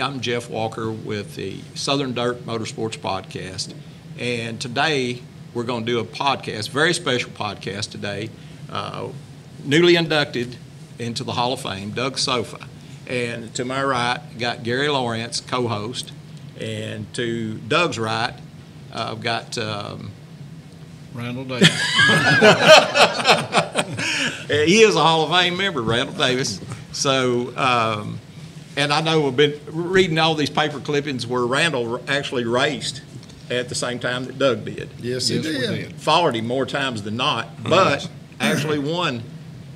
I'm Jeff Walker with the Southern Dirt Motorsports podcast, and today we're going to do a podcast, very special podcast today, newly inducted into the Hall of Fame, Doug Sopha. And to my right, got Gary Lawrence, co-host, and to Doug's right, I've got Randall Davis. He is a Hall of Fame member, Randall Davis. So, and I know we've been reading all these paper clippings where Randall actually raced at the same time that Doug did. Yes, he did. Followed him more times than not, but actually won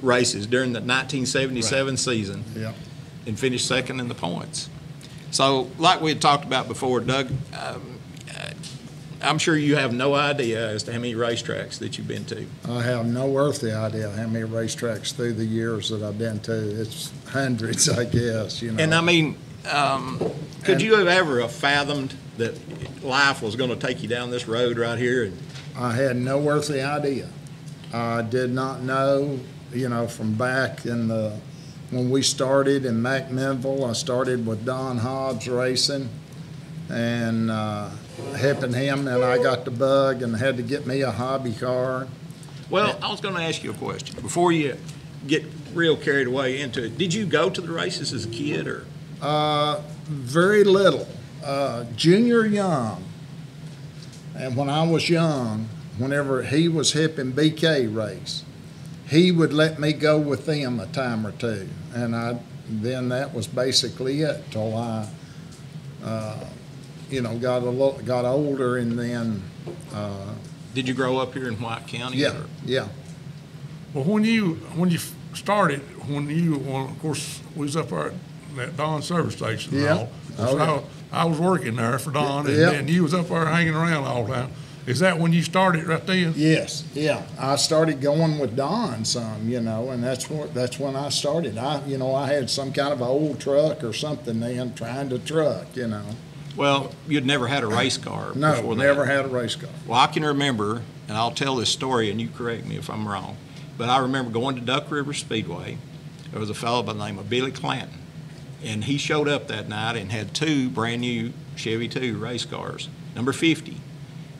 races during the 1977 season. Yeah. And finished second in the points. So, like we had talked about before, Doug, I'm sure you have no idea as to how many racetracks that you've been to. I have no earthly idea how many racetracks through the years that I've been to. It's hundreds, I guess. You know. And I mean, could you have ever fathomed that life was going to take you down this road right here? And I had no earthly idea. I did not know, you know, from back in when we started in McMinnville. I started with Don Hobbs racing and helping him, and I got the bug and had to get me a hobby car. Well, I was going to ask you a question before you get real carried away into it. Did you go to the races as a kid, or? Very little. Junior young. And when I was young, whenever he was helping BK race, he would let me go with them a time or two, and then that was basically it till I, you know, got older, and then. Did you grow up here in White County? Yeah, or? yeah. Well, when you started, of course, we was up there at Don's service station. Yeah. So Okay. I was working there for Don, and Yeah. then you was up there hanging around all the time. Is that when you started right then? Yes, yeah. I started going with Don some, you know, and that's when I started. I had some kind of an old truck or something then, trying to truck, you know. Well, you'd never had a race car No, before that. never had a race car. Well, I can remember, and I'll tell this story, and you correct me if I'm wrong, but I remember going to Duck River Speedway. There was a fellow by the name of Billy Clanton, and he showed up that night and had two brand new Chevy 2 race cars, number 50.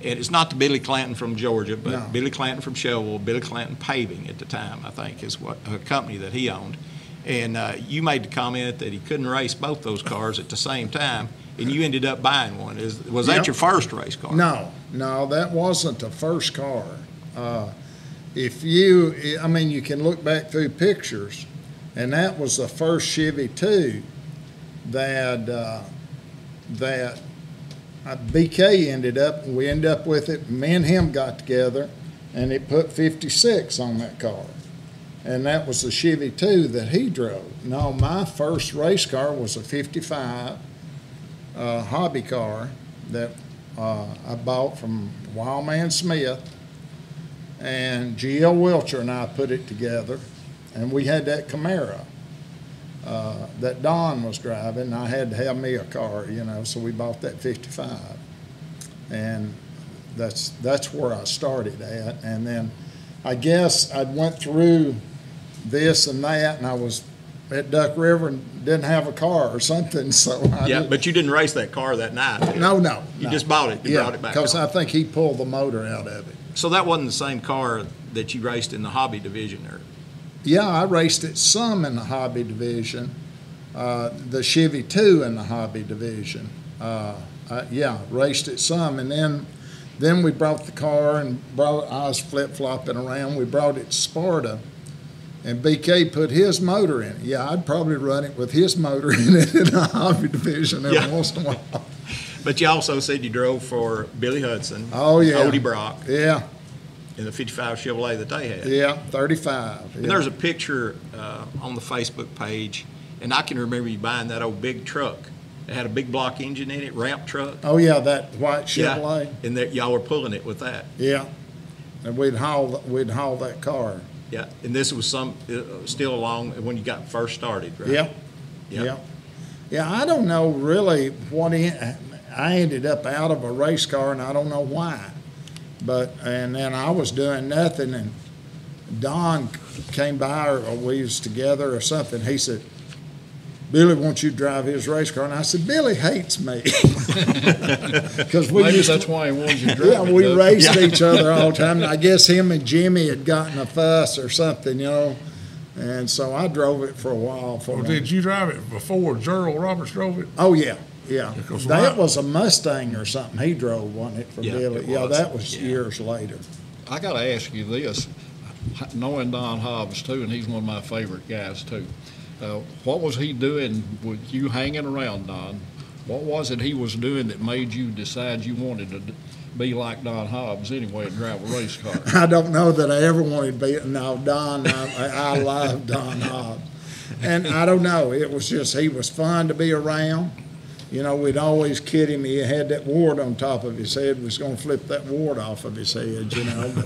And it's not the Billy Clanton from Georgia, but No. Billy Clanton from Shelville, Billy Clanton Paving at the time, I think, is what a company that he owned. And you made the comment that he couldn't race both those cars at the same time, and you ended up buying one. Was that Yep. your first race car? No, that wasn't the first car. You can look back through pictures, and that was the first Chevy 2 that BK we ended up with it. Me and him got together, and it put 56 on that car. And that was the Chevy 2 that he drove. No, my first race car was a 55 hobby car that I bought from Wildman Smith, and G.L. Wilcher and I put it together, and we had that Camaro that Don was driving. I had to have me a car, you know, so we bought that 55, and that's where I started at. And then I guess I went through this and that, and I was at Duck River and didn't have a car or something, so But you didn't race that car that night, did you? No. You just bought it. You brought it back because home. I think he pulled the motor out of it. So that wasn't the same car that you raced in the hobby division, or? Yeah, I raced it some in the hobby division, the Chevy 2 in the hobby division. Raced it some, and then we brought the car and I was flip-flopping around. We brought it to Sparta, and BK put his motor in it. Yeah, I'd probably run it with his motor in it in the hobby division every once in a while. But you also said you drove for Billy Hudson, Oh, yeah. Odie Brock, Yeah, in the 55 Chevrolet that they had. yeah, 35. And there's a picture on the Facebook page, and I can remember you buying that old big truck. It had a big block engine in it, ramp truck. Oh, yeah, that white Chevrolet. Yeah, and that y'all were pulling it with that. Yeah, and we'd haul that car. Yeah, and this was still along when you got first started, right? Yeah, Yeah. yeah. I don't know really I ended up out of a race car, and I don't know why. And then I was doing nothing, and Don came by, or we was together or something. He said, Billy wants you to drive his race car. And I said, Billy hates me. Because Maybe that's why he wanted you to drive yeah, it, we Doug. raced each other all the time. And I guess him and Jimmy had gotten a fuss or something, you know. And so I drove it for a while. Or did you drive it before Gerald Roberts drove it? Oh, yeah, yeah. Because That was a Mustang or something he drove, wasn't it, for Yeah, Billy? it Yeah, was. that was Yeah. years later. I got to ask you this, knowing Don Hobbs too, and he's one of my favorite guys too. What was he doing with you hanging around, Don? What was it he was doing that made you decide you wanted to be like Don Hobbs anyway and drive a race car? I don't know that I ever wanted to be. No, Don, I love Don Hobbs. And I don't know, it was just, he was fun to be around. You know, we'd always kid him. He had that wart on top of his head. Was going to flip that wart off of his head, you know.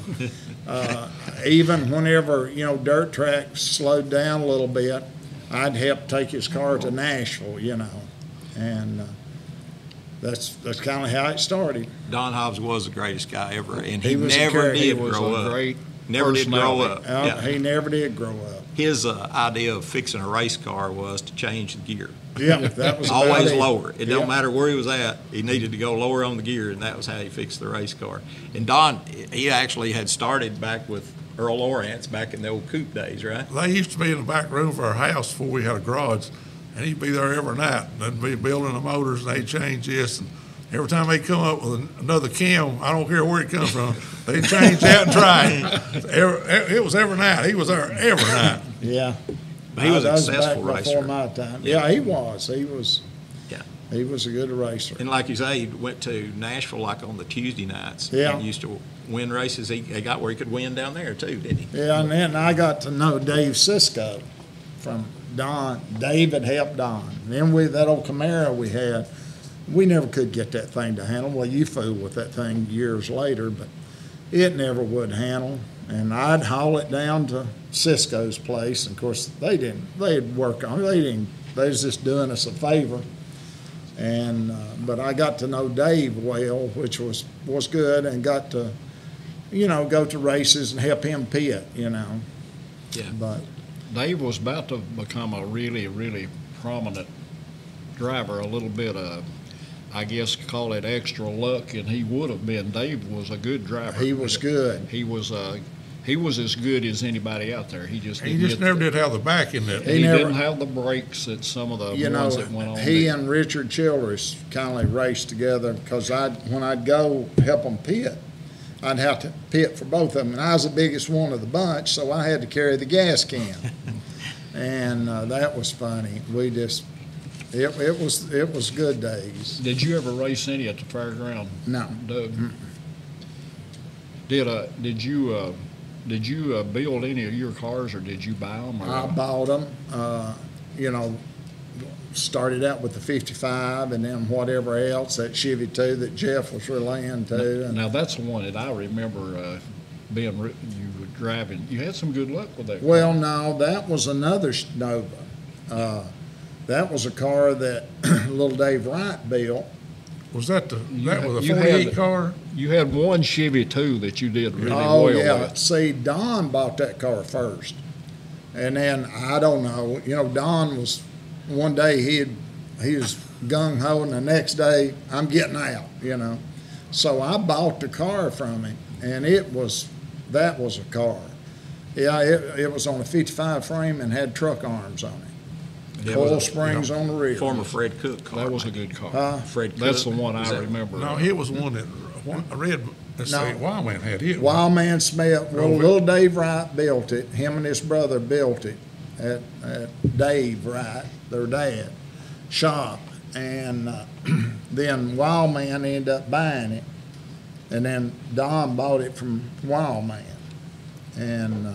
But, even whenever, you know, dirt tracks slowed down a little bit, I'd help take his car to Nashville, you know. And that's kind of how it started. Don Hobbs was the greatest guy ever, and He he was a never character. He did was grow a up. great Never did grow personality. up. Yeah. He never did grow up. His idea of fixing a race car was to change the gear. Yeah, that was about Always it. lower. It Yeah. don't matter where he was at. He needed to go lower on the gear, and that was how he fixed the race car. And Don, he actually had started back with Earl Lawrence back in the old coupe days, right? They used to be in the back room of our house before we had a garage, and he'd be there every night. They'd be building the motors, and they'd change this. And every time they come up with another cam, I don't care where it comes from, they'd change that and try it. It was every night. He was there every night. Yeah. But he was a That successful back racer. before my time. Yeah, he was. Yeah. He was a good racer. And like you say, he went to Nashville like on the Tuesday nights. Yeah. And used to win races. He got where he could win down there too, didn't he? Yeah, and then I got to know Dave Cisco from Don. David helped Don. And then that old Camaro we had, we never could get that thing to handle. Well, you fooled with that thing years later, but it never would handle. And I'd haul it down to Cisco's place. And of course, they'd work on it. They was just doing us a favor. And, but I got to know Dave well, which was good, and got to, you know, go to races and help him pit, you know. Yeah. But Dave was about to become a really, really prominent driver, a little bit of, I guess, call it extra luck, and he would have been. Dave was a good driver. he was good. He was as good as anybody out there. He just He didn't just get never did have the back in that. He never- didn't have the brakes that some of the You know, ones that went on. he did. and Richard Childress kind of raced together because when I'd go help them pit, I'd have to pit for both of them. And I was the biggest one of the bunch, so I had to carry the gas can. And that was funny. It was good days. Did you ever race any at the fairground, No. Doug? Did you build any of your cars, or did you buy them? I bought them, you know, started out with the 55 and then whatever else, that Chevy 2 that Jeff was really into. And Now that's the one that I remember you were driving. You had some good luck with that. well, no, that was another Nova. That was a car that little Dave Wright built. Was that You was a had- 48 car? You had one Chevy too that you did really Oh, well yeah. with. See, Don bought that car first. And then, I don't know, you know, Don was, one day he was gung-ho, and the next day, I'm getting out, you know. So I bought the car from him, and that was a car. Yeah, it was on a 55 frame and had truck arms on it. It was Coil a springs on the rear. Former Fred Cook car. That was a good car. Fred Cook. That's the one Was I that- remember. No, it was one that I read. Let's No. see, Wildman had it. Wildman Smith, well, little Dave Wright built it. Him and his brother built it at Dave Wright, their dad, shop. And then Wildman ended up buying it. And then Don bought it from Wildman. And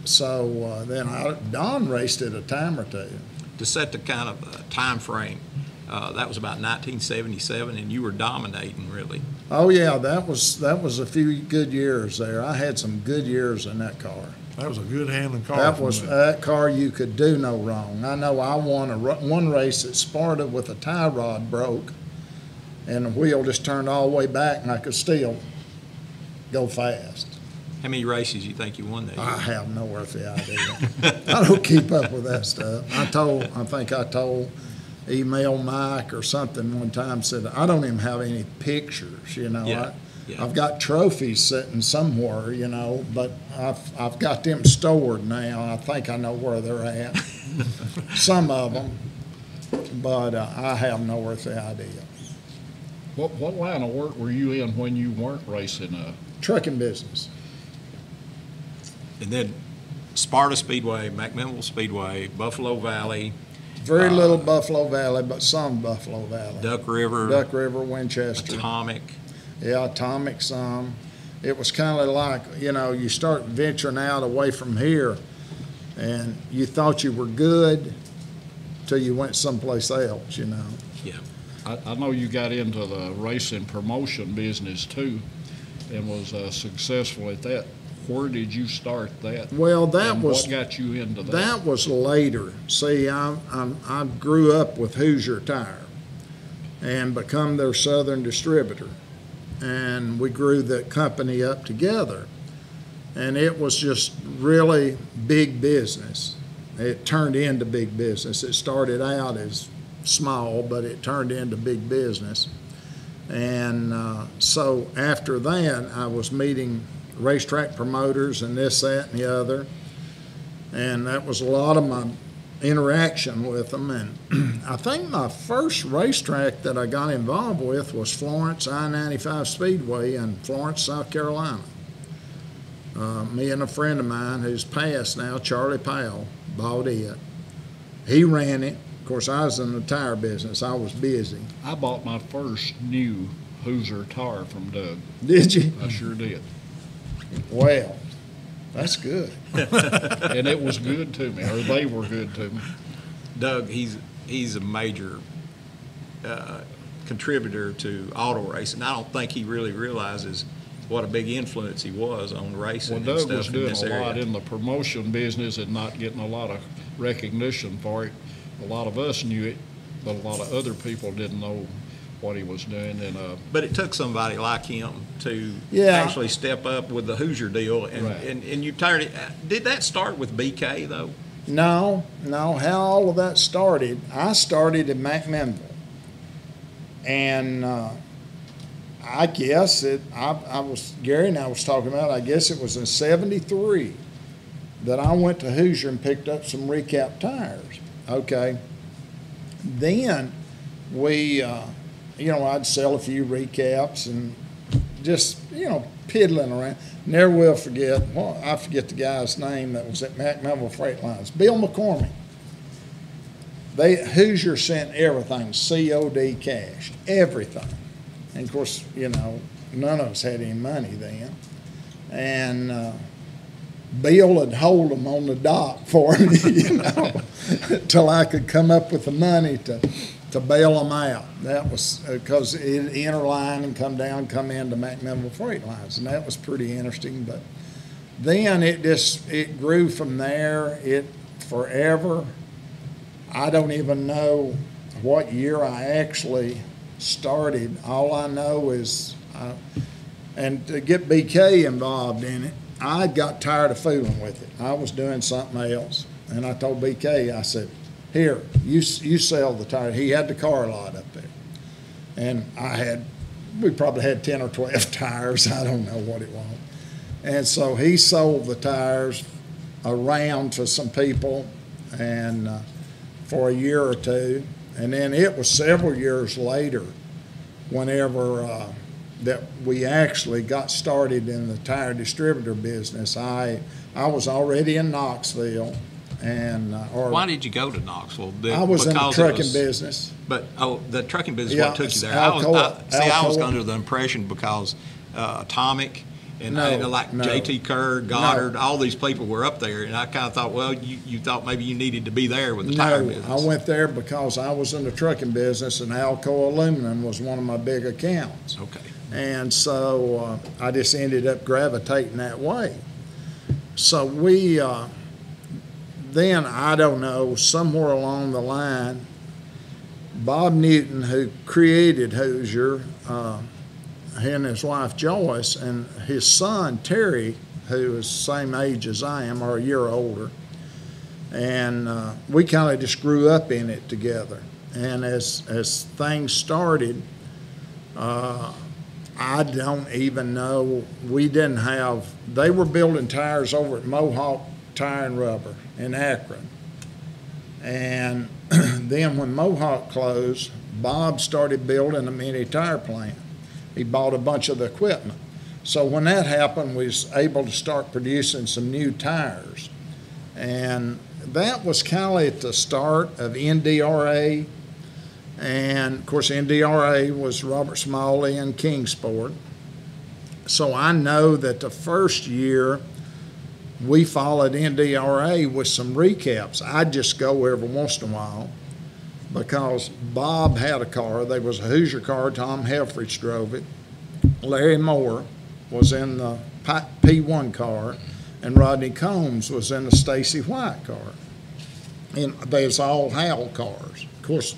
so then Don raced it a time or two. To set the kind of time frame, that was about 1977, and you were dominating, really. Oh, yeah, that was a few good years there. I had some good years in that car. That was a good handling car. That from was that car you could do no wrong. I know I won one race at Sparta with a tie rod broke, and the wheel just turned all the way back, and I could still go fast. How many races you think you won that year? I have no earthly idea. I don't keep up with that stuff. I think I told email Mike or something one time, said, I don't even have any pictures, you know. Yeah, yeah. I've got trophies sitting somewhere, you know, but I've got them stored now. I think I know where they're at, some of them, but I have no earthly idea. What line of work were you in when you weren't racing? Trucking business. And then Sparta Speedway, McMinnville Speedway, Buffalo Valley, Very little Buffalo Valley, but some Buffalo Valley. Duck River, Winchester. Atomic. Yeah, Atomic some. It was kind of like, you know, you start venturing out away from here, and you thought you were good till you went someplace else, you know. Yeah. I know you got into the racing promotion business too, and was successful at that. Where did you start that? Well, what got you into that? That was later. See, I grew up with Hoosier Tire and become their southern distributor. And we grew the company up together. And it was just really big business. It turned into big business. It started out as small, but it turned into big business. And so after that, I was meeting racetrack promoters and this, that, and the other. And that was a lot of my interaction with them. And I think my first racetrack that I got involved with was Florence I-95 Speedway in Florence, South Carolina. Me and a friend of mine who's passed now, Charlie Powell, bought it. He ran it. Of course, I was in the tire business. I was busy. I bought my first new Hoosier tire from Doug. Did you? I sure did. Well, that's good. And it was good to me, or they were good to me. Doug, he's a major contributor to auto racing. I don't think he really realizes what a big influence he was on racing. Well, and Doug was stuff in doing this a area. lot in the promotion business and not getting a lot of recognition for it. A lot of us knew it, but a lot of other people didn't know what he was doing. And But it took somebody like him to Yeah. actually step up with the Hoosier deal. And, Right. and you turned it. Did that start with BK, though? No, how all of that started, I started in McMinnville. And I guess Gary and I was talking about, I guess it was in 73 that I went to Hoosier and picked up some recap tires. Okay. Then we, I'd sell a few recaps and just, piddling around. Never will forget, I forget the guy's name that was at McMinnville Freight Lines, Bill McCormick. Hoosier sent everything, COD cash, everything. And of course, none of us had any money then. And Bill would hold them on the dock for me, till I could come up with the money to bail them out. That was because it interline and come into McMinnville Freight Lines, and that was pretty interesting. But then it grew from there. It forever. I don't even know what year I actually started. All I know is, and to get BK involved in it, I got tired of fooling with it. I was doing something else, and I told BK, I said, "Here, you sell the tire." He had the car lot up there, and we probably had 10 or 12 tires. I don't know what it was, and so he sold the tires around to some people, and for a year or two, and then it was several years later, whenever that we actually got started in the tire distributor business. I was already in Knoxville. And Why did you go to Knoxville? I was in the trucking business. But the trucking business, Yeah, what took you there? Alcoa. I was under the impression because Atomic and J.T. Kerr, Goddard, all these people were up there, and I kind of thought, well, you thought maybe you needed to be there with the tire business. I went there because I was in the trucking business, and Alcoa Aluminum was one of my big accounts. Okay. And so I just ended up gravitating that way. So then, I don't know, somewhere along the line, Bob Newton, who created Hoosier, he and his wife Joyce, and his son Terry who is the same age as I am, or a year older. And we kind of just grew up in it together. And as things started, I don't even know, they were building tires over at Mohawk Tire and Rubber in Akron. And then when Mohawk closed, Bob started building a mini tire plant. He bought a bunch of the equipment. So when that happened, we was able to start producing some new tires. And that was kind of at the start of NDRA. And of course, NDRA was Robert Smalley and Kingsport. So I know that the first year we followed NDRA with some recaps. I'd just go every once in a while because Bob had a car. There was a Hoosier car. Tom Helfrich drove it. Larry Moore was in the P1 car, and Rodney Combs was in the Stacy White car. And there's all Howell cars. Of course,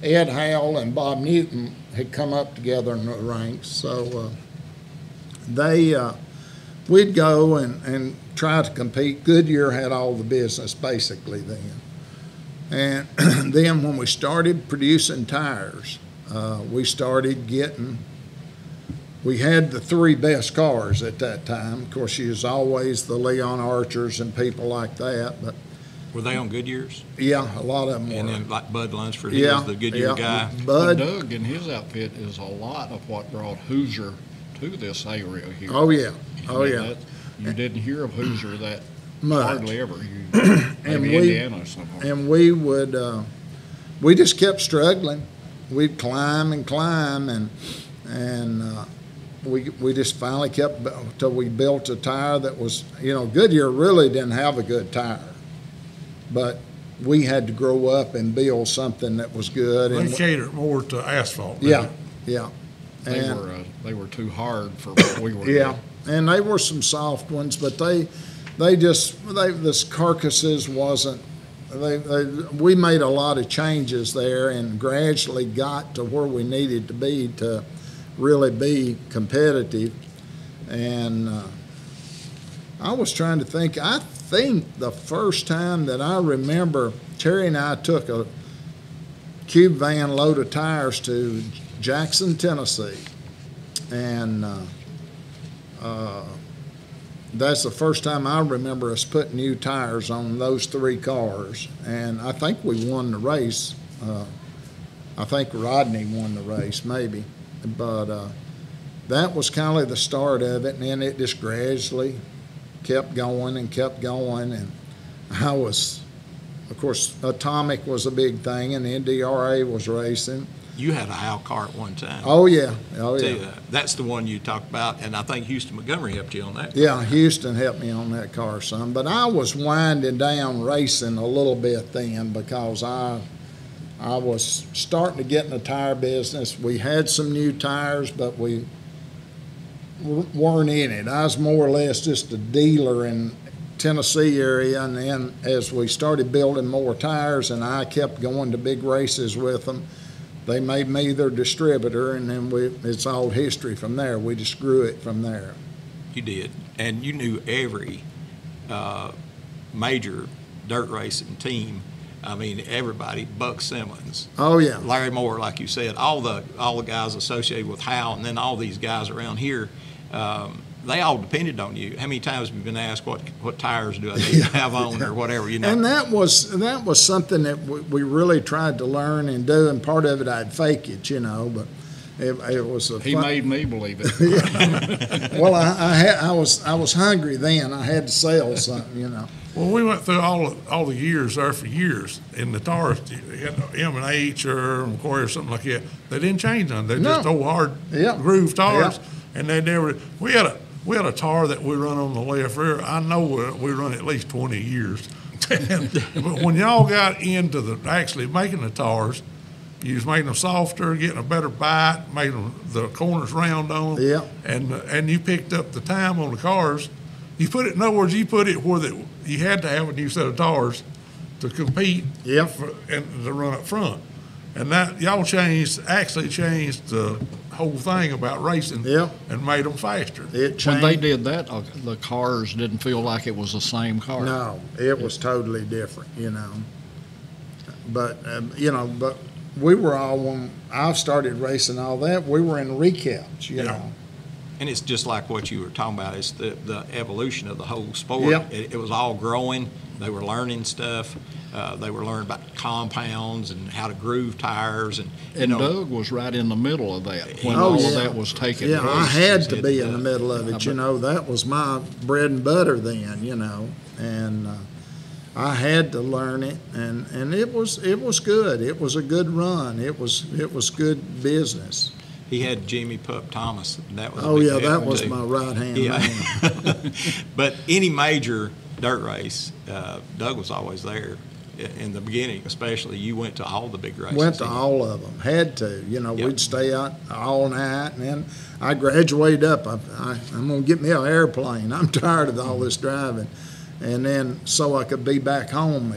Ed Howell and Bob Newton had come up together in the ranks, so we'd go and try to compete. Goodyear had all the business basically then. And then when we started producing tires, we had the three best cars at that time. Of course, you was always the Leon Archers and people like that, but Were they on Goodyears? yeah, a lot of them were. And then like Bud Lunsford, he was the Goodyear guy. Bud. Doug and his outfit is a lot of what brought Hoosier to this area here. Oh, yeah. You Oh, know, yeah. You didn't hear of Hoosier that Much. hardly ever. And Maybe Indiana or something. And we would, we just kept struggling. We'd climb and climb, and we just finally kept till we built a tire that was, Goodyear really didn't have a good tire, but we had to grow up and build something that was good. They And catered more to asphalt. yeah, yeah. They were too hard for what we were Yeah, doing. and they were some soft ones, but this carcasses wasn't. We made a lot of changes there and gradually got to where we needed to be to really be competitive. And I was trying to think. I think the first time that I remember, Terry and I took a cube van load of tires to Jackson, Tennessee, and that's the first time I remember us putting new tires on those three cars, and I think we won the race. I think Rodney won the race, maybe, but that was kind of the start of it, and then it just gradually kept going, and I was, of course, Atomic was a big thing, and NDRA was racing. You had a Hal car at one time. Oh, yeah. Oh, Tell yeah. you that. That's the one you talked about, and I think Houston Montgomery helped you on that. Yeah, Houston helped me on that car some, but I was winding down racing a little bit then because I was starting to get in the tire business. We had some new tires, but we weren't in it. I was more or less just a dealer in Tennessee area, and then as we started building more tires and I kept going to big races with them, they made me their distributor, and then it's all history from there. We just grew it from there. You did, and you knew every major dirt racing team. I mean, everybody. Buck Simmons, Oh, yeah. Larry Moore, like you said, all the guys associated with Hal, and then all these guys around here. They all depended on you. How many times have you been asked what tires do I need to have on or whatever, And that was something that we really tried to learn and do, and part of it I'd fake it, but it was a He fun. made me believe it. Well, I was hungry then. I had to sell something, Well, we went through all the years there for years in the tires, M&H or McCoy or something like that. They didn't change them. They just old hard groove tires, and they never. We had a tar that we run on the left rear. I know we run at least 20 years. But when y'all got into actually making the tars, you was making them softer, getting a better bite, making the corners round on them. Yeah. And you picked up the time on the cars. You put it, in other words, you put it where you had to have a new set of tires to compete and to run up front. And that, y'all actually changed the whole thing about racing. Yeah. And made them faster. It When they changed. did that, the cars didn't feel like it was the same car. No, it was totally different, you know. But, but we were all, when I started racing all that, we were in recaps, you Yeah. know. And it's just like what you were talking about. It's the evolution of the whole sport. Yep. It was all growing. They were learning stuff. They were learning about compounds and how to groove tires. And Doug was right in the middle of that when Oh, all yeah. of that was taking Yeah, place. I had to It, be in the middle of it, you know. That was my bread and butter then, you know. And I had to learn it, and it was good. It was a good run. It was good business. He had Jimmy Pup Thomas. And that was a Oh, big yeah, that help, was too. my right-hand Yeah. man. But any major dirt race, Doug was always there. In the beginning, especially, you went to all the big races. Went to all of them. Had to. You know, Yep. we'd stay out all night, and then I graduated up. I'm going to get me an airplane. I'm tired of all this driving. And then so I could be back home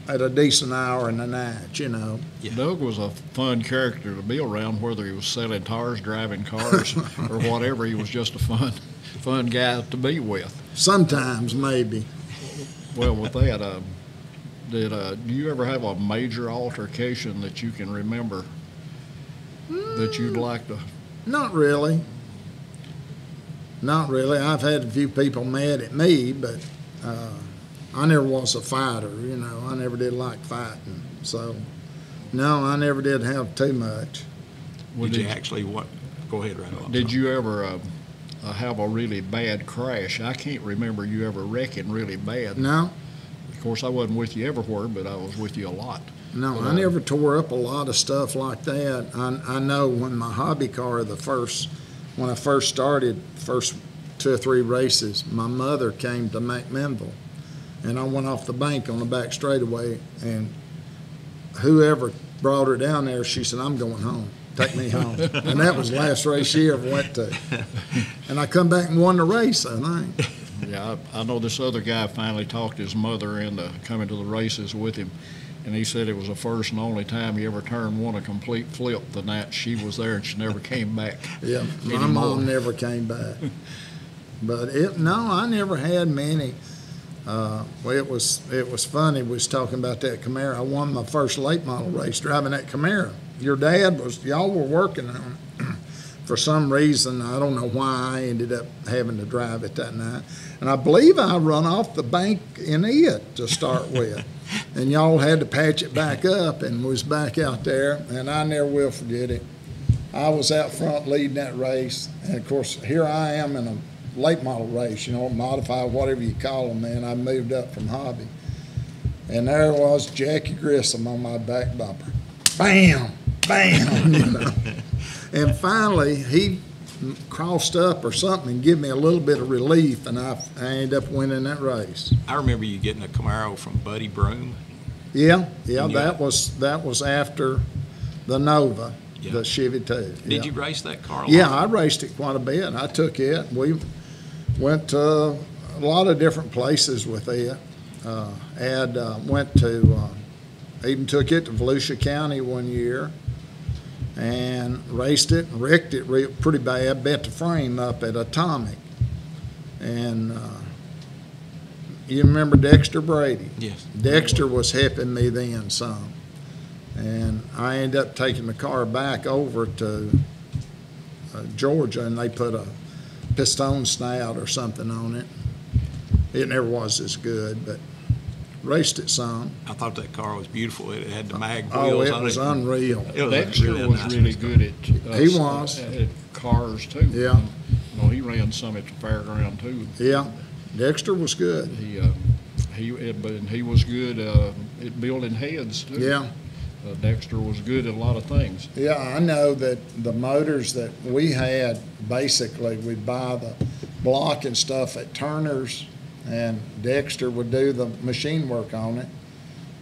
at a decent hour in the night, you know. Yeah. Doug was a fun character to be around, whether he was selling tires, driving cars, or whatever. He was just a fun guy to be with. Sometimes, maybe. Well, with that, do you ever have a major altercation that you can remember that you'd like to? Not really. Not really. I've had a few people mad at me, but I never was a fighter, you know. I never did like fighting. So, no, I never did have too much. Did you actually what? Go ahead, Randall. Did you ever have a really bad crash? I can't remember you ever wrecking really bad. No, Of course, I wasn't with you everywhere, but I was with you a lot. no, I never tore up a lot of stuff like that. I know when my hobby car, when I first started, first 2 or 3 races, my mother came to McMinnville, and I went off the bank on the back straightaway, and whoever brought her down there, she said, "I'm going home. Take me home." And that was the last race she ever went to. And I come back and won the race, I think. Yeah, I know this other guy finally talked his mother into coming to the races with him, and he said it was the first and only time he ever turned one a complete flip the night she was there, and she never came back. Yeah, my anymore. mom never came back. But I never had many. Well, it was funny. We was talking about that Camaro. I won my first late model race driving that Camaro. Y'all were working on it. For some reason, I don't know why, I ended up having to drive it that night. And I believe I run off the bank in it to start with. And y'all had to patch it back up, and was back out there, and I never will forget it. I was out front leading that race, and of course, here I am in a late model race, you know, modified, whatever you call them, man. I moved up from hobby. And there was Jackie Grissom on my back bumper. Bam, bam, you know. And finally, he crossed up or something and gave me a little bit of relief, and I ended up winning that race. I remember you getting a Camaro from Buddy Broom. Yeah, Yeah. that was after the Nova, Yeah. the Chevy 2. Did you race that car a lot? Yeah, I raced it quite a bit. I took it. We went to a lot of different places with it. Even took it to Volusia County one year and raced it and wrecked it pretty bad. Bent the frame up at Atomic. And you remember Dexter Brady? Yes. Dexter was helping me then some. And I ended up taking the car back over to Georgia, and they put a piston snout or something on it. It never was as good, but raced it some. I thought that car was beautiful. It had the mag wheels Oh, it on was it. unreal. It was Dexter really a was nice really car. good at He was. at cars too. Yeah. You know, he ran some at the fairground too. Yeah, Dexter was good. He was good at building heads too. Yeah. Dexter was good at a lot of things. Yeah, I know that the motors that we had, basically, we'd buy the block and stuff at Turner's, and Dexter would do the machine work on it,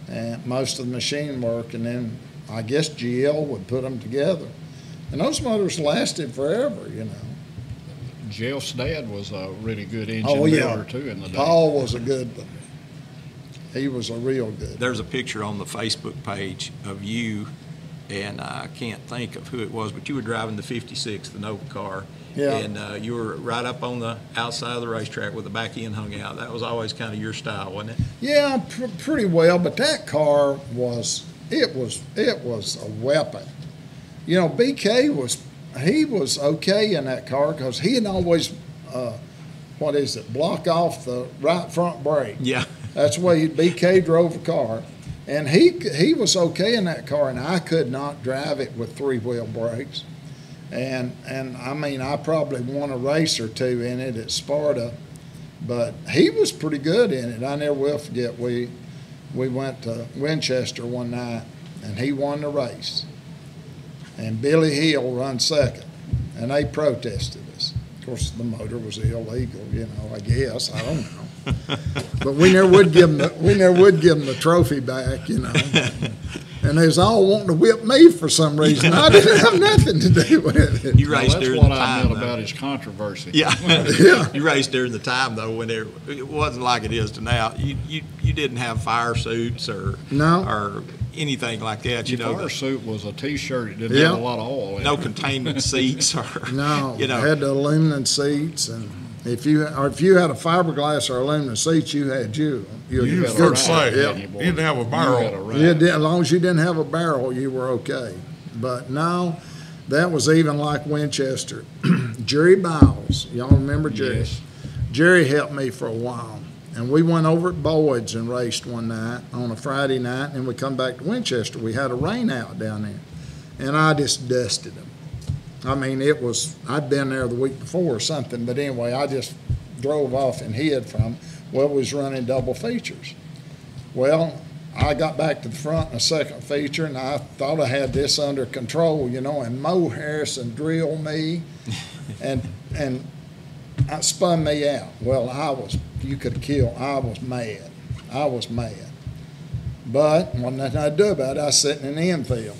and most of the machine work, and then I guess GL would put them together. And those motors lasted forever, you know. Jeff's dad was a really good engine Oh, yeah. builder too in the day. Paul was a good one. He was a real good. There's a picture on the Facebook page of you and I can't think of who it was, but you were driving the 56, the Nova car. Yeah. And you were right up on the outside of the racetrack with the back end hung out. That was always kind of your style, wasn't it? Yeah, pretty well. But that car was a weapon. You know, BK was okay in that car because he had always block off the right front brake. Yeah. That's the way BK drove the car, and he was okay in that car, and I could not drive it with 3-wheel brakes. And I mean, I probably won a race or two in it at Sparta, but he was pretty good in it. I never will forget, we went to Winchester one night, and he won the race. And Billy Hill run second, and they protested us. Of course, the motor was illegal, you know, I guess. I don't know. But we never would give him the trophy back, you know. And they was all wanting to whip me for some reason. I didn't have nothing to do with it. You raced during the time. That's what I meant about his controversy. Yeah. Yeah. You raced during the time, though, when it wasn't like it is to now. You didn't have fire suits or anything like that. You know, fire suit was a T-shirt. It didn't Yeah. have a lot of oil in no it. containment seats or No, you know. had the aluminum seats, and if you had a fiberglass or aluminum seats, you had you. You had was a good ride, say, didn't you you, boy? didn't have a You had a barrel. ride. Yeah, as long as you didn't have a barrel, you were okay. But no, that was even like Winchester. Jerry Biles, y'all remember Jerry? Yes. Jerry helped me for a while. And we went over at Boyd's and raced one night on a Friday night, and we come back to Winchester. We had a rain out down there, and I just dusted them. I mean, I'd been there the week before or something, but anyway, I just drove off and hid from, we was running double features. Well, I got back to the front in the second feature, and I thought I had this under control, you know, and Mo Harrison drilled me, and I spun me out. Well, you could have killed, I was mad. But wasn't nothing I could do about it. I was sitting in the infield.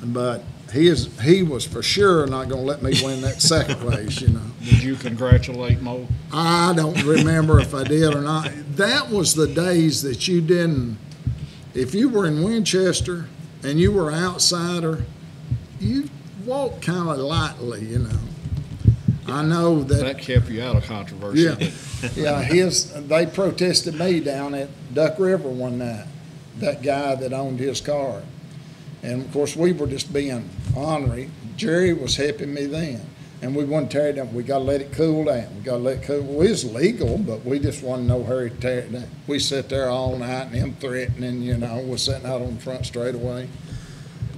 But he was for sure not going to let me win that second race, you know. Did you congratulate Mo? I don't remember if I did or not. That was the days that you didn't, if you were in Winchester and you were an outsider, you walked kind of lightly, you know. I know That kept you out of controversy. Yeah, didn't it? yeah. They protested me down at Duck River one night. That guy that owned his car, and of course we were just being ornery. Jerry was helping me then, and we wouldn't tear it down. We got to let it cool down. We got to let it cool. We was legal, but we just wasn't no hurry to tear it down. We sat there all night and them threatening. You know, we're sitting out on the front straightaway.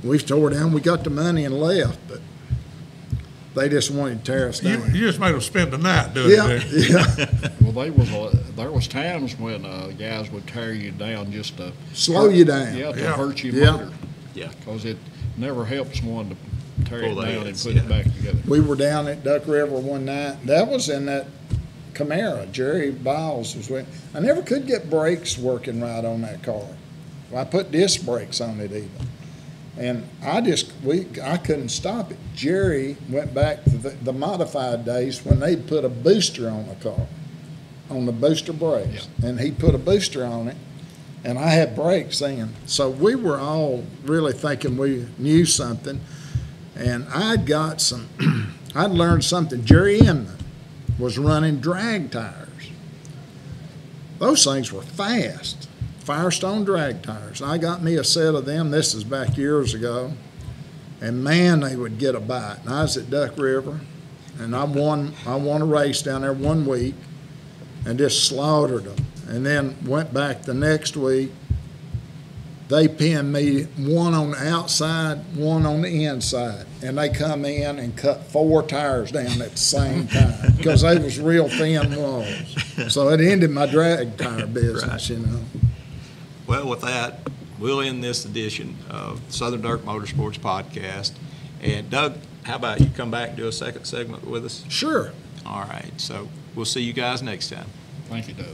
We tore down. We got the money and left, but they just wanted to tear us You down. just made them spend the night doing Yeah, it. yeah. Well, there was times when guys would tear you down just to Slow you down. Yeah, to Yeah. hurt your Yeah. motor. Yeah. Because it never helps one to tear Pull it the down and heads, put yeah. it back together. We were down at Duck River one night. That was in that Camaro. Jerry Biles was with. I never could get brakes working right on that car. I put disc brakes on it even. And I couldn't stop it. Jerry went back to the modified days when they put a booster on the car, on the booster brakes. Yeah. And he put a booster on it, and I had brakes then. So we were all really thinking we knew something. And I'd learned something. Jerry Inman was running drag tires. Those things were fast. Firestone drag tires. I got me a set of them. This is back years ago. And man, they would get a bite. And I was at Duck River, and I won a race down there one week and just slaughtered them. And then went back the next week. They pinned me, one on the outside, one on the inside. And they come in and cut 4 tires down at the same time because they was real thin walls. So it ended my drag tire business, Right. you know. Well, with that, we'll end this edition of Southern Dirt Motorsports Podcast. And Doug, how about you come back and do a second segment with us? Sure. All right, so we'll see you guys next time. Thank you, Doug.